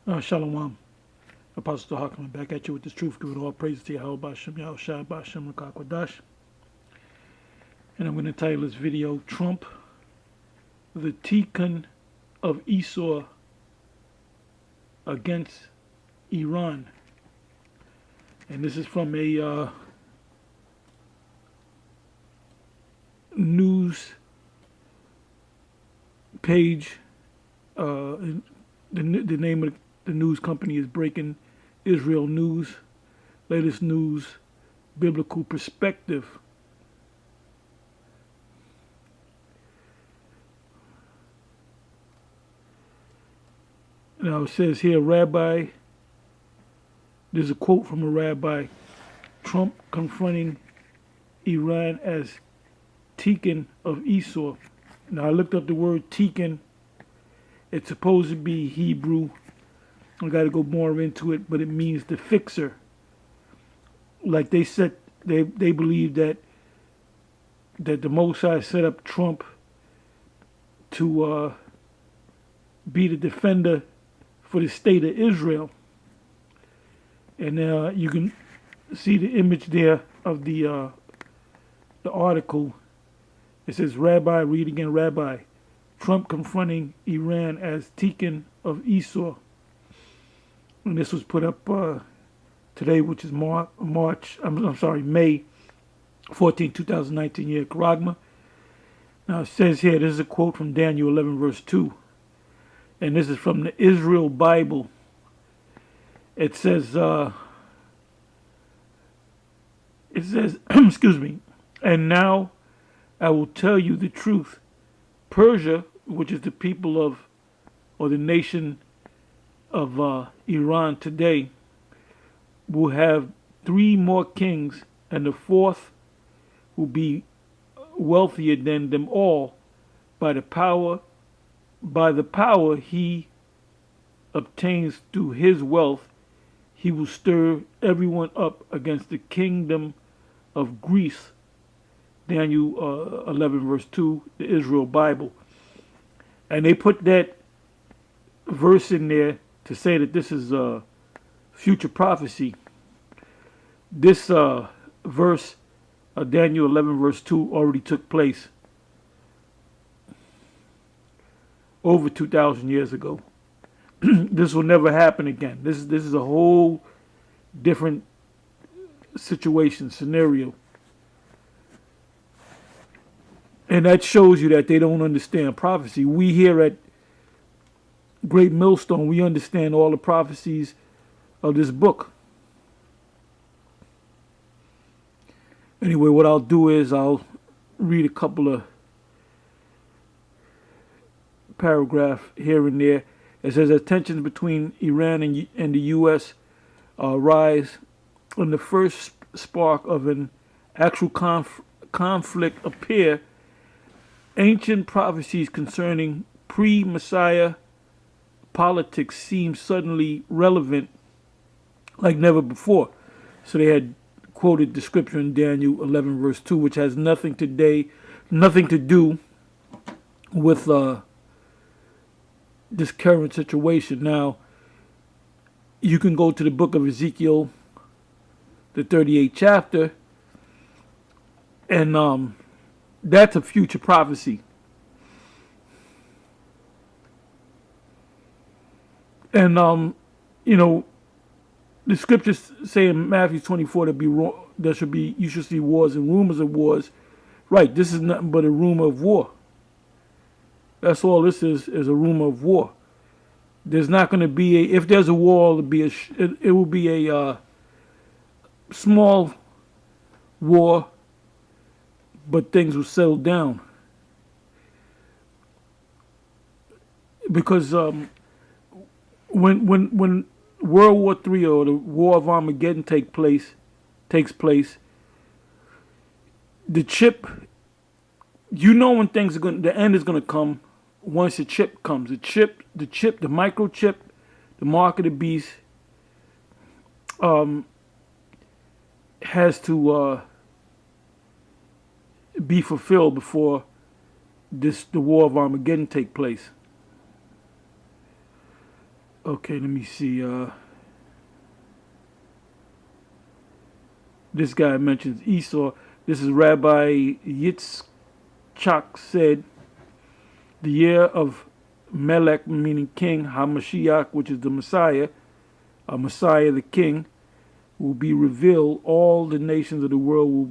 Shalom. Apostle Hakim back at you with this truth, giving all praise to Yahweh Bashem, Yahweh Shai Bashem, Rakakwadash. And I'm going to title this video, Trump, the Tikkun of Esau against Iran. And this is from a news page. The name of the news company is Breaking Israel News, latest news, biblical perspective. Now it says here, Rabbi, there's a quote from a rabbi, Trump confronting Iran as Tikkun of Esau. Now I looked up the word Tikkun. It's supposed to be Hebrew. I got to go more into it, but it means the fixer. Like they said, they believe that the Most High set up Trump to be the defender for the state of Israel. And you can see the image there of the article. It says, Rabbi, read again, Rabbi, Trump confronting Iran as Tikkun of Esau. And this was put up today, which is May 14, 2019, year Karagma. Now it says here, this is a quote from Daniel 11, verse 2. And this is from the Israel Bible. It says, excuse me, and now I will tell you the truth. Persia, which is the people of, or the nation of Iran today, will have 3 more kings, and the 4th will be wealthier than them all by the power he obtains through his wealth. He will stir everyone up against the kingdom of Greece. Daniel 11 verse 2, the Israel Bible. And they put that verse in there to say that this is a future prophecy. This verse, Daniel 11 verse 2, already took place over 2,000 years ago. This will never happen again. This is a whole different situation, scenario. And that shows you that they don't understand prophecy. We here at GreatMillStone, we understand all the prophecies of this book. Anyway, what I'll do is I'll read a couple of paragraphs here and there. It says that tensions between Iran and the U.S. rise, and the first spark of an actual conflict appear. Ancient prophecies concerning pre-Messiah politics seem suddenly relevant like never before. So they had quoted the scripture in Daniel 11 verse 2, which has nothing to do with this current situation. Now, you can go to the book of Ezekiel, the 38th chapter, and that's a future prophecy. And you know, the scriptures say in Matthew 24 you should see wars and rumors of wars. Right, this is nothing but a rumor of war. That's all this is a rumor of war. There's not going to be if there's a war, it will be a small war, but things will settle down. Because when World War III or the War of Armageddon takes place, the chip, when things are the end is going to come once the chip comes. The microchip, the mark of the beast, has to be fulfilled before the War of Armageddon take place. Okay, let me see. This guy mentions Esau. This is Rabbi Yitzchak said, the year of Melech, meaning king, HaMashiach, which is the Messiah, Messiah the king, will be revealed. All the nations of the world will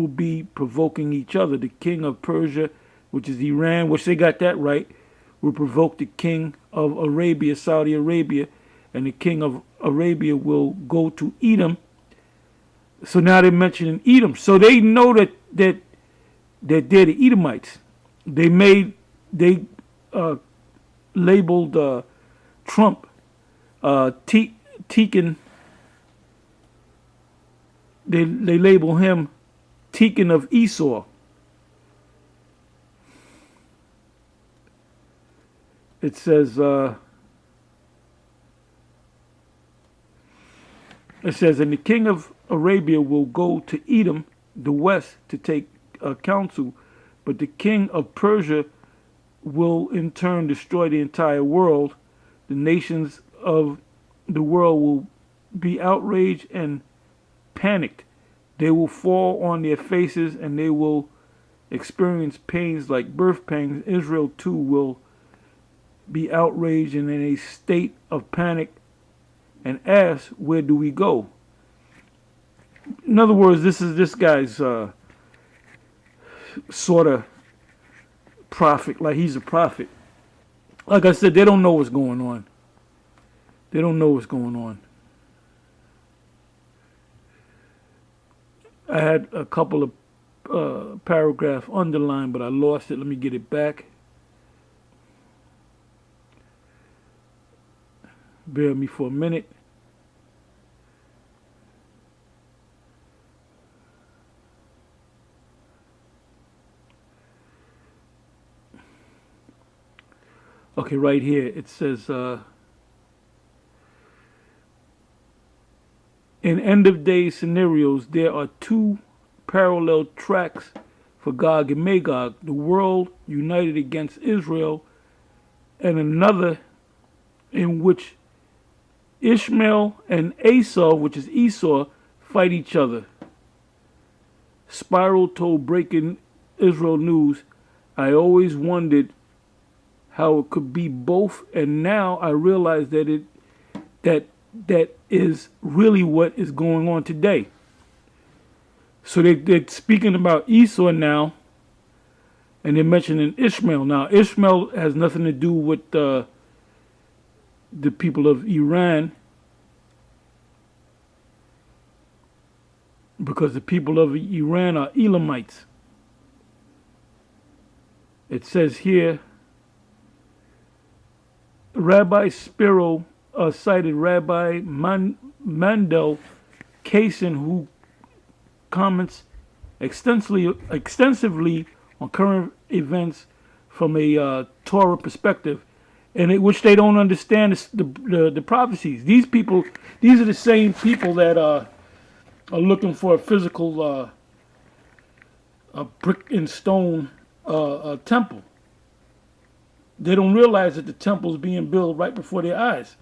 be provoking each other. The king of Persia, which is Iran, which they got that right, will provoke the king of Arabia, Saudi Arabia, and the king of Arabia will go to Edom. So now they're mentioning Edom. So they know that they're the Edomites. They labeled Trump Tikkun. They label him Tikkun of Esau. It says and the king of Arabia will go to Edom, the west, to take counsel, but the king of Persia will in turn destroy the entire world. The nations of the world will be outraged and panicked. They will fall on their faces and they will experience pains like birth pangs. Israel too will be outraged and in a state of panic and ask, where do we go? In other words, this is this guy's sort of prophet, like he's a prophet. Like I said, they don't know what's going on. They don't know what's going on. I had a couple of paragraphs underlined, but I lost it. Let me get it back. Bear with me for a minute. Okay, right here it says, in end of days scenarios, there are two parallel tracks for Gog and Magog, the world united against Israel, and another in which Ishmael and Esau, which is Esau, fight each other. Spiral told Breaking Israel News, I always wondered how it could be both, and now I realize that that is really what is going on today. So they're speaking about Esau now, and they're mentioning Ishmael. Now, Ishmael has nothing to do with the people of Iran, because the people of Iran are Elamites. It says here, Rabbi Spiro cited Rabbi Mandel Kaysen, who comments extensively on current events from a Torah perspective, and which they don't understand the prophecies. These people, these are the same people that are looking for a physical a brick and stone temple. They don't realize that the temple is being built right before their eyes.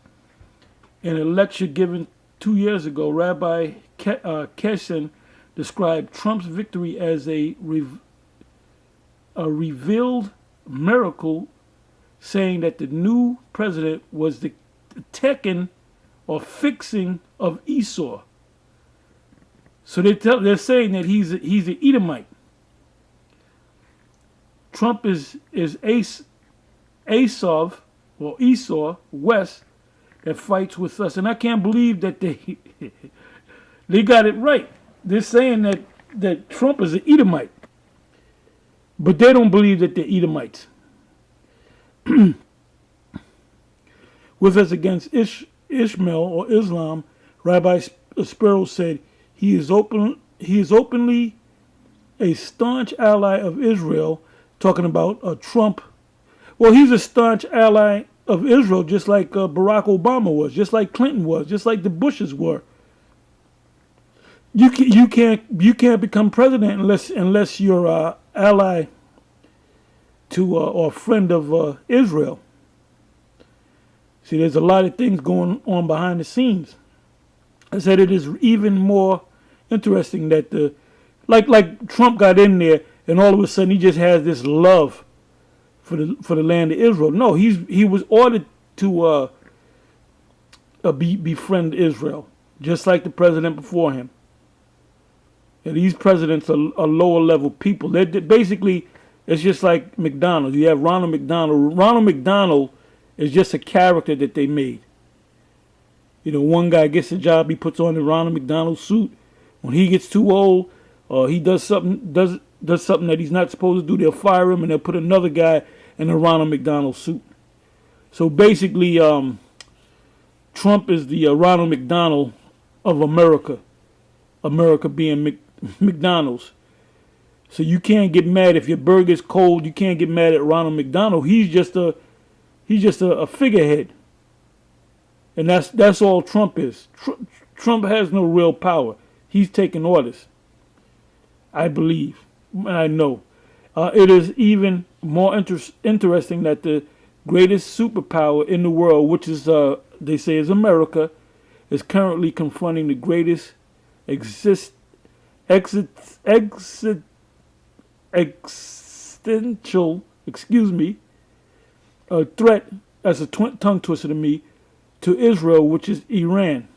In a lecture given 2 years ago, Rabbi Keshen described Trump's victory as a revealed miracle, saying that the new president was the Tekken or fixing of Esau. So they're saying that he's an Edomite. Trump is Esau, or Esau, West, that fights with us. And I can't believe that they got it right. They're saying that Trump is an Edomite. But they don't believe that they're Edomites. With us against Ishmael or Islam, Rabbi Spiro said he is openly a staunch ally of Israel, talking about Trump. Well, he's a staunch ally of Israel, just like Barack Obama was, just like Clinton was, just like the Bushes were. You can't become president unless you're ally to or friend of Israel. See, there's a lot of things going on behind the scenes. I said it is even more interesting that like Trump got in there and all of a sudden he just has this love for the land of Israel. No, he was ordered to befriend Israel, just like the president before him. And these presidents are lower level people. They're basically, it's just like McDonald's. You have Ronald McDonald. Ronald McDonald is just a character that they made. You know, one guy gets a job, he puts on the Ronald McDonald suit. When he gets too old, he does something that he's not supposed to do, they'll fire him and they'll put another guy in a Ronald McDonald suit. So basically, Trump is the Ronald McDonald of America. America being McDonald's. So you can't get mad if your burger's cold. You can't get mad at Ronald McDonald. He's just a figurehead. And that's all Trump is. Trump has no real power. He's taking orders. I believe. I know. It is even more interesting that the greatest superpower in the world, which is they say is America, is currently confronting the greatest existential threat, as a tongue twister to me, to Israel, which is Iran.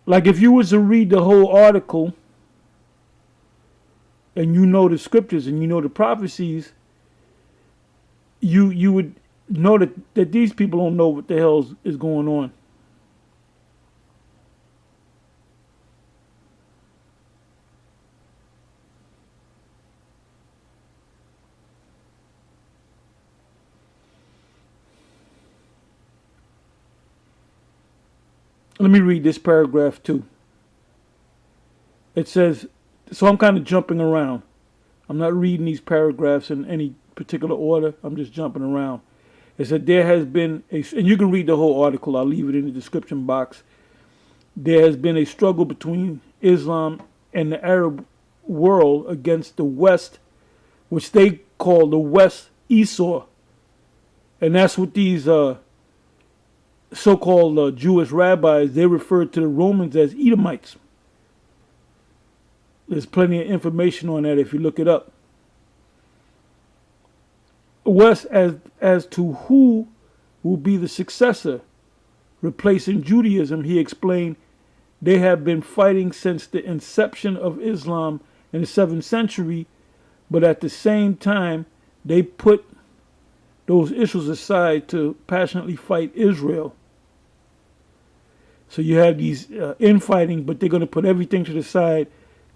Like if you was to read the whole article and you know the scriptures and you know the prophecies, you would know that these people don't know what the hell is going on. Let me read this paragraph too. It says, so I'm kind of jumping around. I'm not reading these paragraphs in any particular order. I'm just jumping around. It said there has been and you can read the whole article. I'll leave it in the description box. There has been a struggle between Islam and the Arab world against the West, which they call the West Esau. And that's what these so-called Jewish rabbis, they refer to the Romans as Edomites. There's plenty of information on that if you look it up. West, as to who will be the successor, replacing Judaism, he explained, they have been fighting since the inception of Islam in the 7th century, but at the same time, they put those issues aside to passionately fight Israel. So you have these infighting, but they're going to put everything to the side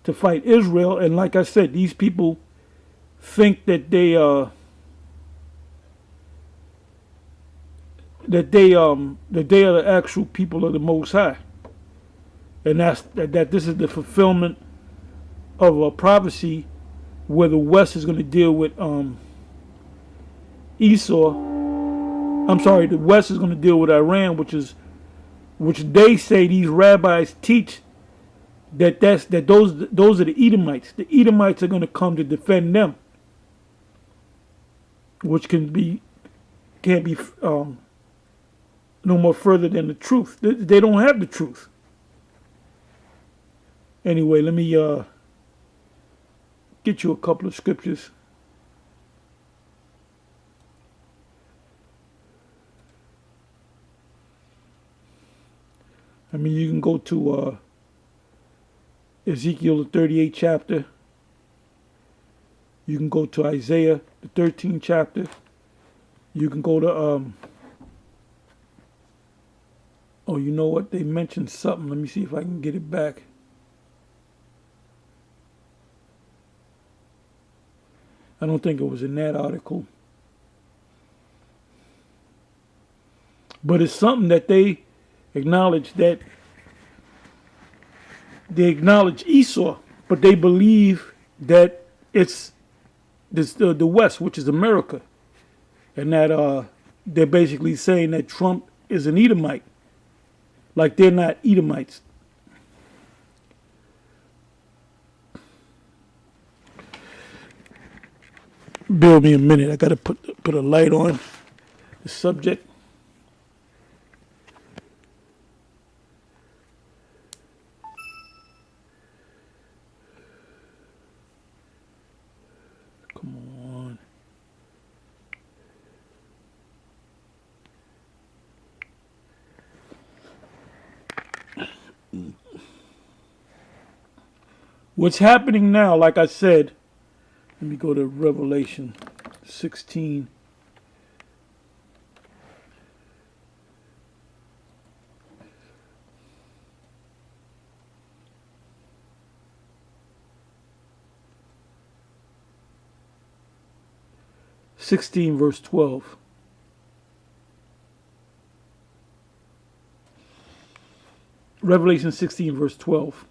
to fight Israel. And like I said, these people think that they are the actual people of the Most High, and that this is the fulfillment of a prophecy where the West is going to deal with Esau. I'm sorry, the West is going to deal with Iran, which they say, these rabbis teach that those are the Edomites. The Edomites are going to come to defend them, which can't be no more further than the truth. They don't have the truth. Anyway, let me get you a couple of scriptures. I mean, you can go to Ezekiel, the 38th chapter. You can go to Isaiah, the 13th chapter. You can go to, oh, you know what? They mentioned something. Let me see if I can get it back. I don't think it was in that article. But it's something that they acknowledge, that they acknowledge Esau, but they believe that it's the West, which is America, and that they're basically saying that Trump is an Edomite, like they're not Edomites. Bear with me a minute. I gotta put a light on the subject. Come on. What's happening now, like I said, let me go to Revelation 16. Verse 12. Revelation 16, verse 12.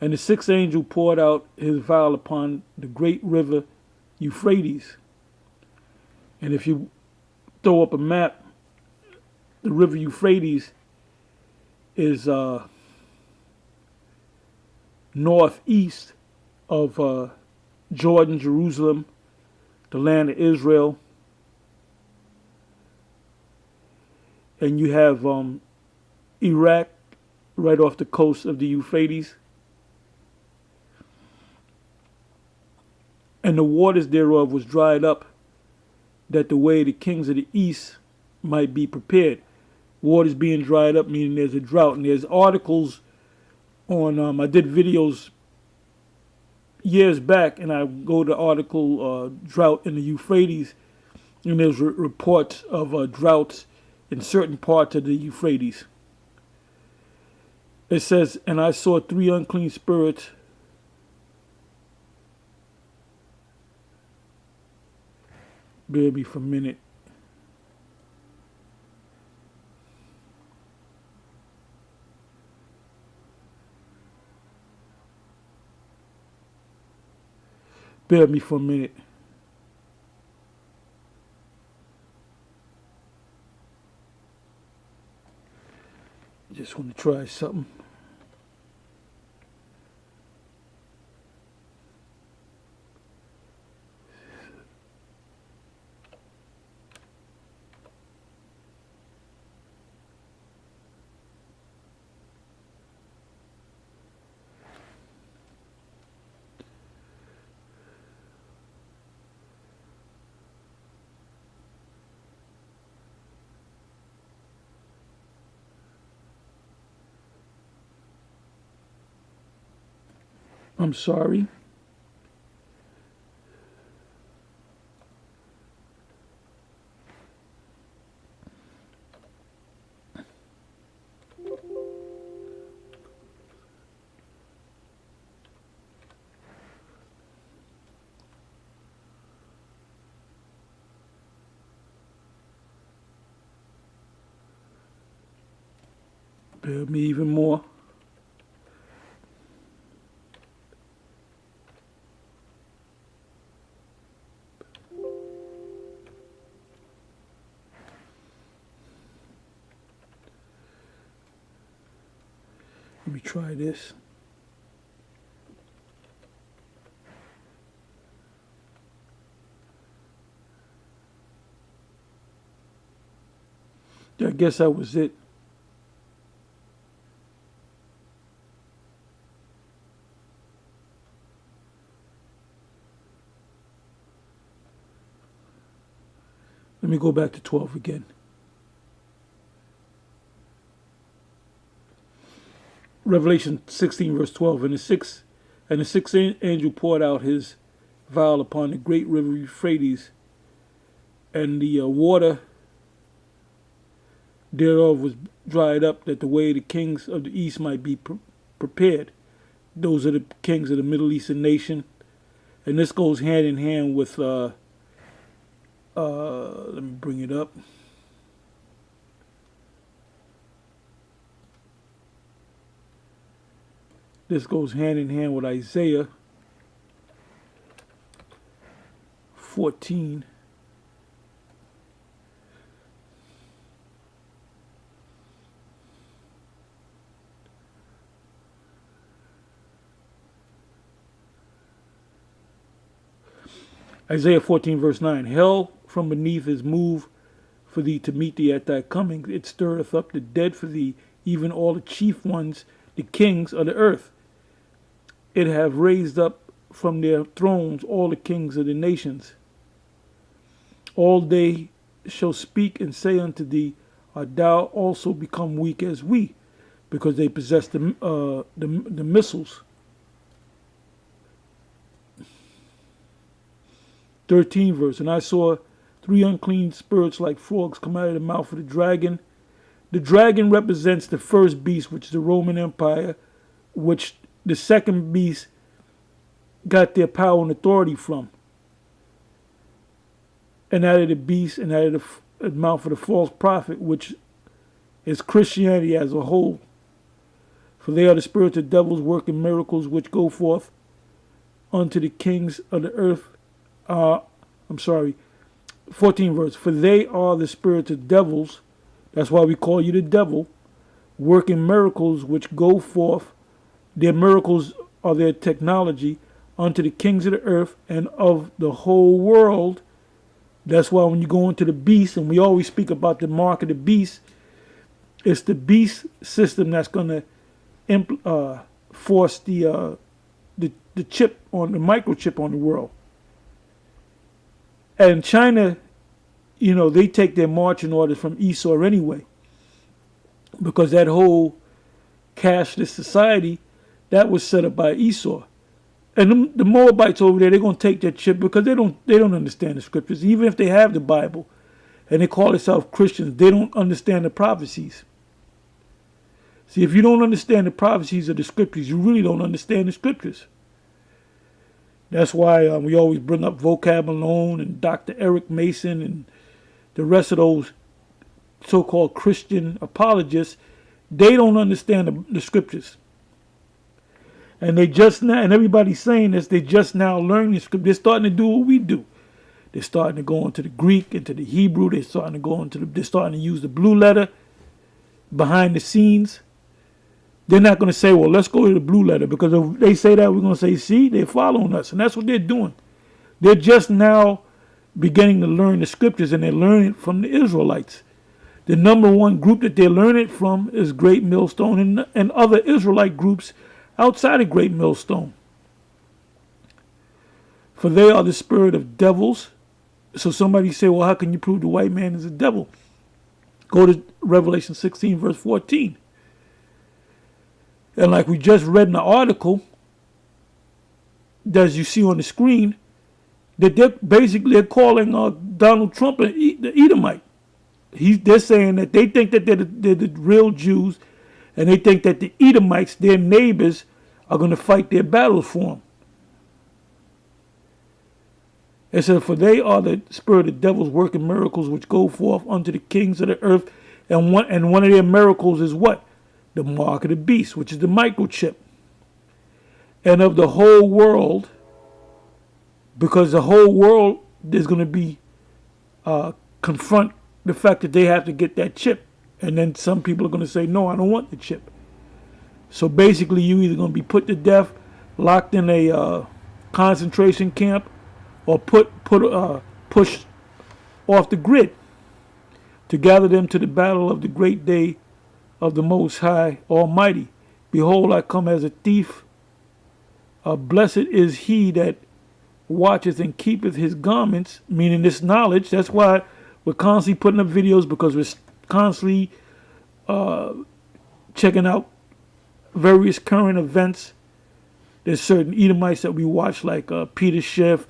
And the sixth angel poured out his vial upon the great river Euphrates. And if you throw up a map, the river Euphrates is northeast of Jordan, Jerusalem, the land of Israel. And you have Iraq right off the coast of the Euphrates. And the waters thereof was dried up, that the way the kings of the east might be prepared. Waters being dried up, meaning there's a drought. And there's articles on, I did videos years back, and I go to article drought in the Euphrates, and there's reports of droughts in certain parts of the Euphrates. It says, and I saw three unclean spirits bear me for a minute. Bear me for a minute. Just want to try something. I'm sorry. Bear with me even more. Let me try this. I guess that was it. Let me go back to 12 again. Revelation 16, verse 12. And the sixth angel poured out his vial upon the great river Euphrates, and the water thereof was dried up, that the way the kings of the east might be prepared. Those are the kings of the Middle Eastern nation. And this goes hand in hand with, let me bring it up. This goes hand in hand with Isaiah 14. Isaiah 14 verse 9. Hell from beneath is moved for thee to meet thee at thy coming. It stirreth up the dead for thee, even all the chief ones, the kings of the earth. It have raised up from their thrones all the kings of the nations. All they shall speak and say unto thee, art thou also become weak as we? Because they possess the missiles. 13 verse. And I saw 3 unclean spirits like frogs come out of the mouth of the dragon. The dragon represents the first beast, which is the Roman Empire, which the second beast got their power and authority from. And out of the beast and out of the mouth of the false prophet, which is Christianity as a whole. For they are the spirits of devils working miracles, which go forth unto the kings of the earth. 14 verse. For they are the spirits of devils, that's why we call you the devil, working miracles which go forth. Their miracles are their technology unto the kings of the earth and of the whole world. That's why when you go into the beast, and we always speak about the mark of the beast, it's the beast system that's going to force the chip on the microchip on the world. And China, you know, they take their marching orders from Esau anyway, because that whole cashless society that was set up by Esau. And the Moabites over there, they're going to take that chip because they don't understand the scriptures. Even if they have the Bible and they call themselves Christians, they don't understand the prophecies. See, if you don't understand the prophecies of the scriptures, you really don't understand the scriptures. That's why we always bring up Vocab Malone and Dr. Eric Mason and the rest of those so-called Christian apologists. They don't understand the scriptures. And they just now, and everybody's saying this, they just now learning the script. They're starting to do what we do. They're starting to go into the Greek, into the Hebrew. They're starting to use the blue letter behind the scenes. They're not going to say, well, let's go to the blue letter, because if they say that, we're going to say, see, they're following us. And that's what they're doing. They're just now beginning to learn the scriptures, and they're learning it from the Israelites. The number one group that they're learning it from is GreatMillStone and other Israelite groups outside of GreatMillStone. For they are the spirit of devils. So somebody say, well, how can you prove the white man is a devil? Go to Revelation 16, verse 14. And like we just read in the article, as you see on the screen, that they're calling Donald Trump the Edomite. They're saying that they think that they're the real Jews, and they think that the Edomites, their neighbors, are going to fight their battles for them. It says, for they are the spirit of devils working miracles which go forth unto the kings of the earth. And one of their miracles is what? The mark of the beast, which is the microchip. And of the whole world, because the whole world is going to be confront the fact that they have to get that chip. And then some people are going to say, no, I don't want the chip. So basically, you either going to be put to death, locked in a concentration camp, or pushed off the grid to gather them to the battle of the great day of the Most High Almighty. Behold, I come as a thief. Blessed is he that watcheth and keepeth his garments, meaning this knowledge. That's why we're constantly putting up videos, because we're constantly checking out various current events. There's certain Edomites that we watch, like Peter Schiff,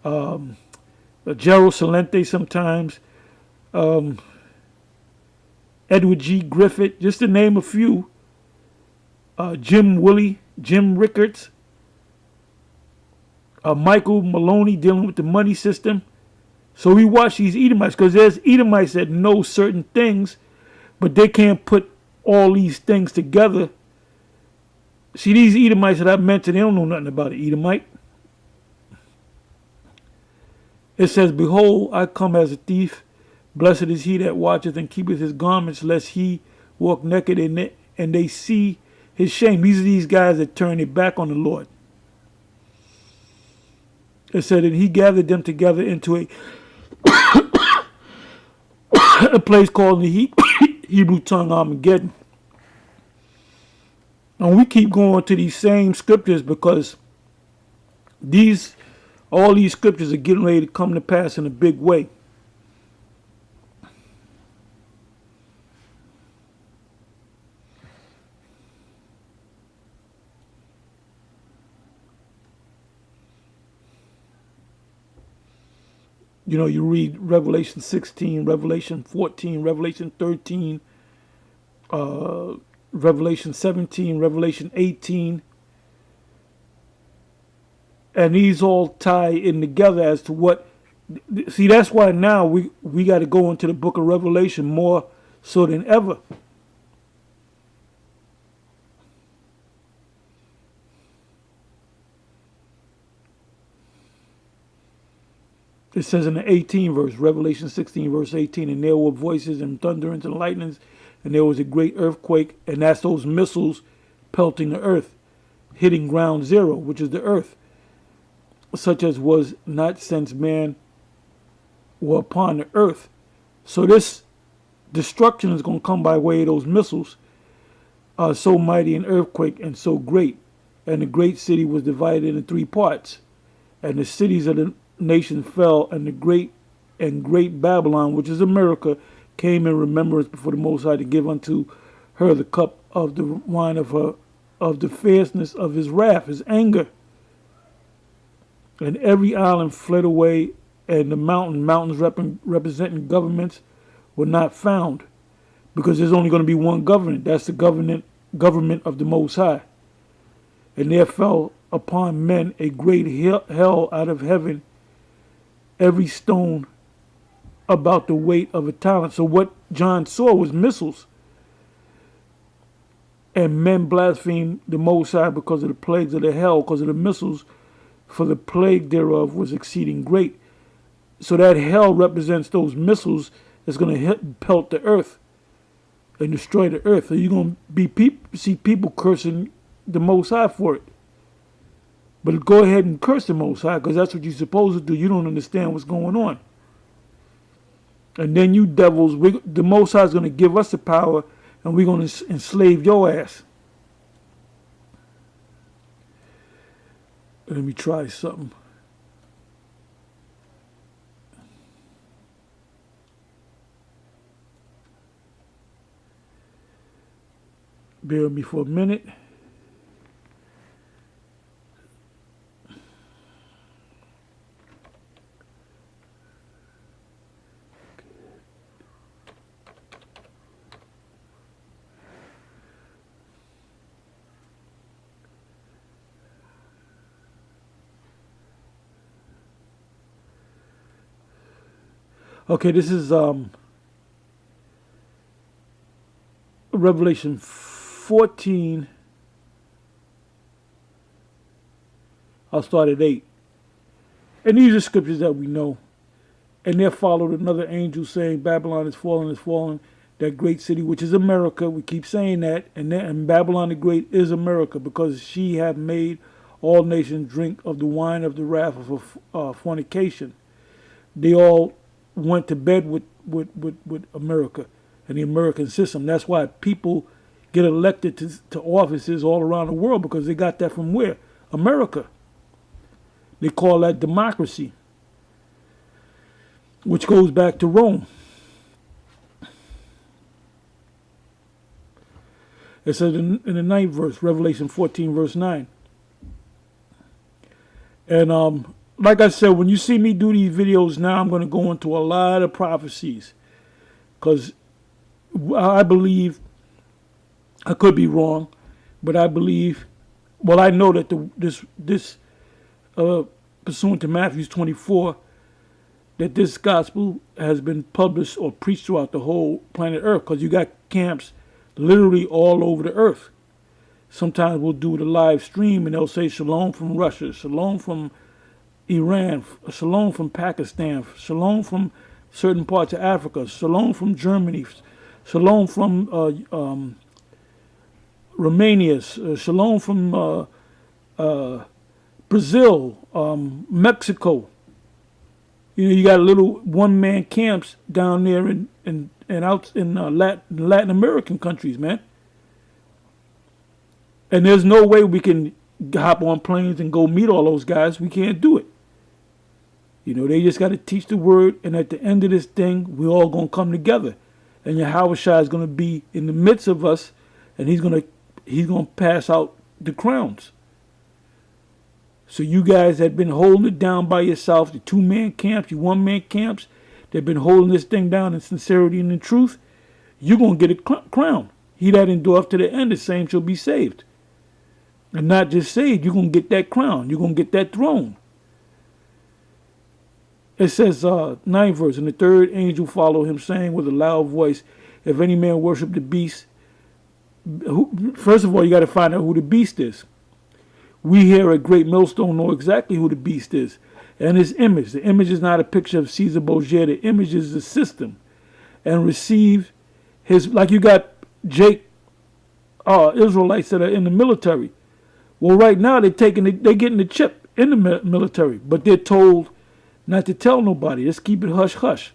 Gerald Celente sometimes, Edward G. Griffith, just to name a few, Jim Rickards, Michael Maloney dealing with the money system. So we watch these Edomites, because there's Edomites that know certain things, but they can't put all these things together. See, these Edomites that I mentioned, they don't know nothing about an Edomite. It says, behold, I come as a thief. Blessed is he that watcheth and keepeth his garments, lest he walk naked and they see his shame. These are these guys that turn their back on the Lord. It said, and he gathered them together into a place called in the Hebrew tongue Armageddon. And we keep going to these same scriptures because all these scriptures are getting ready to come to pass in a big way. You know, you read Revelation 16, Revelation 14, Revelation 13, Revelation 17, Revelation 18. And these all tie in together as to what. See, that's why now we got to go into the book of Revelation more so than ever. It says in the 18th verse, Revelation 16, verse 18, and there were voices and thunderings and lightnings, and there was a great earthquake, and that's those missiles pelting the earth, hitting ground zero, which is the earth, such as was not since man were upon the earth. So this destruction is going to come by way of those missiles, so mighty an earthquake and so great. And the great city was divided into three parts, and the cities of the nation fell, and the great Babylon, which is America, came in remembrance before the Most High to give unto her the cup of the wine of the fierceness of his wrath, his anger. And every island fled away, and the mountains representing governments were not found, because there's only going to be one government. That's the government of the Most High. And there fell upon men a great hell out of heaven, every stone about the weight of a talent. So what John saw was missiles. And men blasphemed the Most High because of the plagues of the hell, because of the missiles, for the plague thereof was exceeding great. So that hell represents those missiles that's going to pelt the earth and destroy the earth. So you're going to see people cursing the Most High for it. But go ahead and curse the Most High, because that's what you're supposed to do. You don't understand what's going on. And then you devils, the Most High is going to give us the power, and we're going to enslave your ass. Let me try something. Bear with me for a minute. Okay, this is Revelation 14. I'll start at 8. And these are scriptures that we know. And there followed another angel saying, Babylon is fallen, that great city, which is America. We keep saying that. And Babylon the Great is America, because she hath made all nations drink of the wine of the wrath of fornication. They all went to bed with America and the American system. That's why people get elected to offices all around the world, because they got that from where? America. They call that democracy, which goes back to Rome. It says in the 9th verse, Revelation 14, verse 9. And like I said, when you see me do these videos now, I'm going to go into a lot of prophecies, because I believe, I could be wrong, but I believe, well, I know that this pursuant to Matthew 24, that this gospel has been published or preached throughout the whole planet Earth, because you got camps literally all over the earth. Sometimes we'll do the live stream and they'll say shalom from Russia, shalom from Iran, shalom from Pakistan, shalom from certain parts of Africa, shalom from Germany, shalom from Romania, shalom from Brazil, Mexico. You got little one-man camps down there and out in Latin American countries, man. And there's no way we can hop on planes and go meet all those guys. We can't do it. They just got to teach the word, and at the end of this thing, we're all going to come together. And Yahweh Shai is going to be in the midst of us, and he's going to pass out the crowns. So you guys have been holding it down by yourself, the two-man camps, your one-man camps, they've been holding this thing down in sincerity and in truth, you're going to get a crown. He that endureth to the end, the same shall be saved. And not just saved, you're going to get that crown. You're going to get that throne. It says, 9th verse, and the third angel followed him, saying with a loud voice, if any man worship the beast, first of all, you got to find out who the beast is. We here at GreatMillStone know exactly who the beast is. And his image. The image is not a picture of Caesar Borgia. The image is the system. And receive his, like you got Israelites that are in the military. Well, right now they're getting the chip in the military, but they're told not to tell nobody. Just keep it hush hush.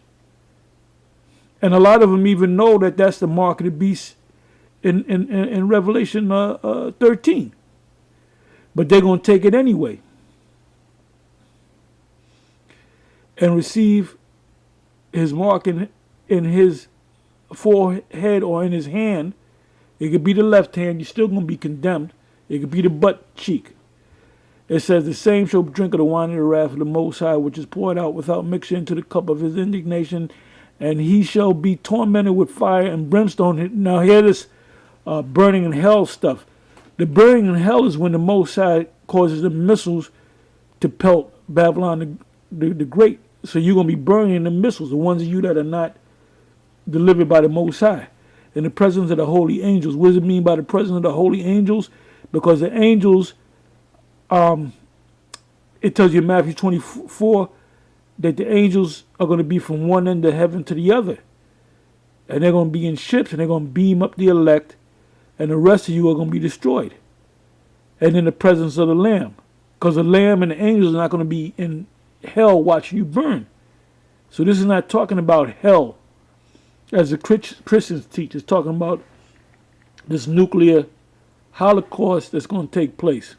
And a lot of them even know that that's the mark of the beast in Revelation 13. But they're going to take it anyway. And receive his mark in his forehead or in his hand. It could be the left hand. You're still going to be condemned. It could be the butt cheek. It says, the same shall drink of the wine of the wrath of the Most High, which is poured out without mixture into the cup of his indignation. And he shall be tormented with fire and brimstone. Now hear this burning in hell stuff. The burning in hell is when the Most High causes the missiles to pelt Babylon the Great. So you're going to be burning the missiles, the ones of you that are not delivered by the Most High. In the presence of the holy angels. What does it mean by the presence of the holy angels? Because the angels, it tells you in Matthew 24 that the angels are going to be from one end of heaven to the other. And they're going to be in ships, and they're going to beam up the elect, and the rest of you are going to be destroyed. And in the presence of the Lamb. Because the Lamb and the angels are not going to be in hell watching you burn. So this is not talking about hell as the Christians teach. It's talking about this nuclear holocaust that's going to take place.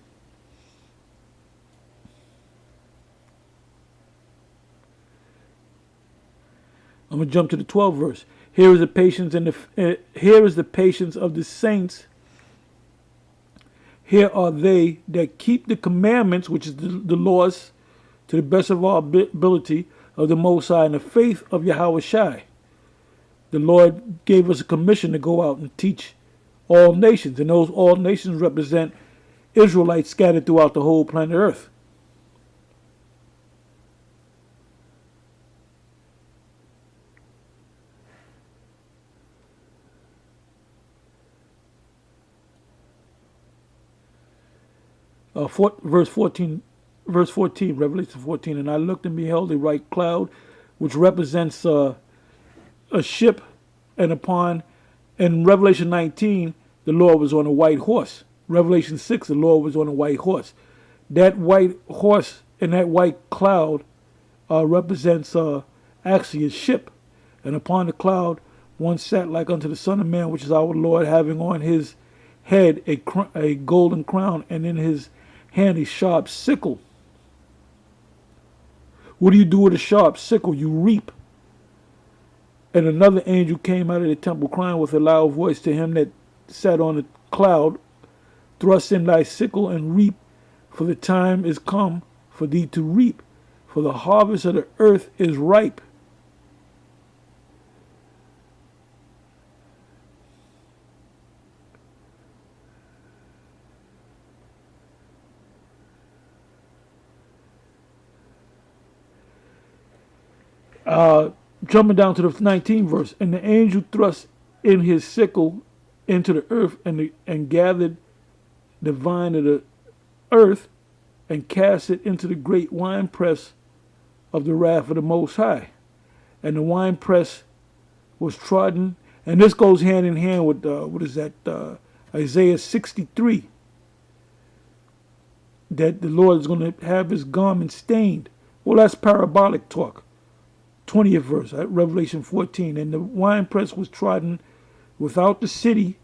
I'm going to jump to the 12th verse. Here is the patience of the saints. Here are they that keep the commandments, which is the laws, to the best of our ability of the Most High, and the faith of Yahweh Shai. The Lord gave us a commission to go out and teach all nations, and those all nations represent Israelites scattered throughout the whole planet Earth. Verse 14, Revelation 14, and I looked and beheld a white cloud, which represents a ship, and in Revelation 19, the Lord was on a white horse. Revelation 6, the Lord was on a white horse. That white horse and that white cloud represents actually a ship, and upon the cloud one sat like unto the Son of Man, which is our Lord, having on his head a golden crown, and in his hand a sharp sickle. What do you do with a sharp sickle? You reap. And another angel came out of the temple, crying with a loud voice to him that sat on the cloud, thrust in thy sickle and reap, for the time is come for thee to reap, for the harvest of the earth is ripe. Jumping down to the 19th verse, and the angel thrust in his sickle into the earth, and gathered the vine of the earth, and cast it into the great winepress of the wrath of the Most High. And the winepress was trodden, and this goes hand in hand with Isaiah 63. that the Lord is going to have his garment stained. Well, that's parabolic talk. 20th verse, Revelation 14. And the winepress was trodden without the city,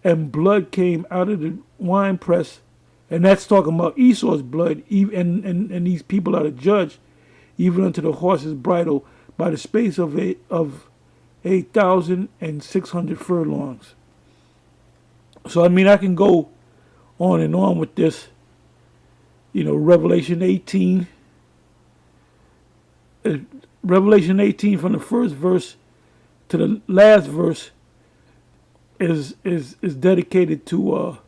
and blood came out of the winepress. And that's talking about Esau's blood, and these people are the judge, even unto the horse's bridle, by the space of 8,600 furlongs. So, I mean, I can go on and on with this. You know, Revelation 18. Revelation 18 from the first verse to the last verse is dedicated to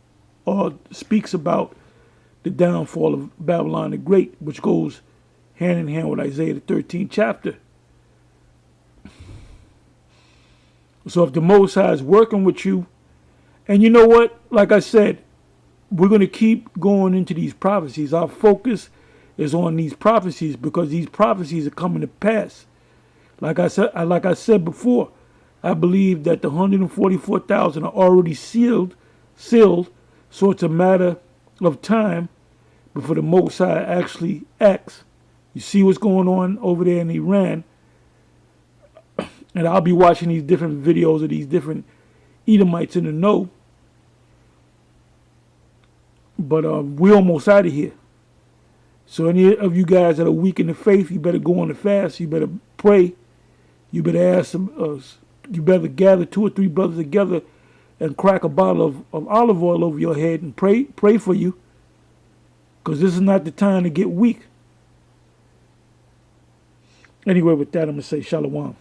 or speaks about the downfall of Babylon the Great, which goes hand in hand with Isaiah the 13th chapter. So if the Most High is working with you, and you know what, like I said, we're going to keep going into these prophecies. Our focus is on these prophecies because these prophecies are coming to pass. Like I said before, I believe that the 144,000 are already sealed, so it's a matter of time before the Most High actually acts. You see what's going on over there in Iran, and I'll be watching these different videos of these different Edomites in the know. But we're almost out of here. So any of you guys that are weak in the faith, you better go on the fast. You better pray. You better ask some. You better gather 2 or 3 brothers together and crack a bottle of olive oil over your head and pray for you. Because this is not the time to get weak. Anyway, with that, I'm going to say shalom.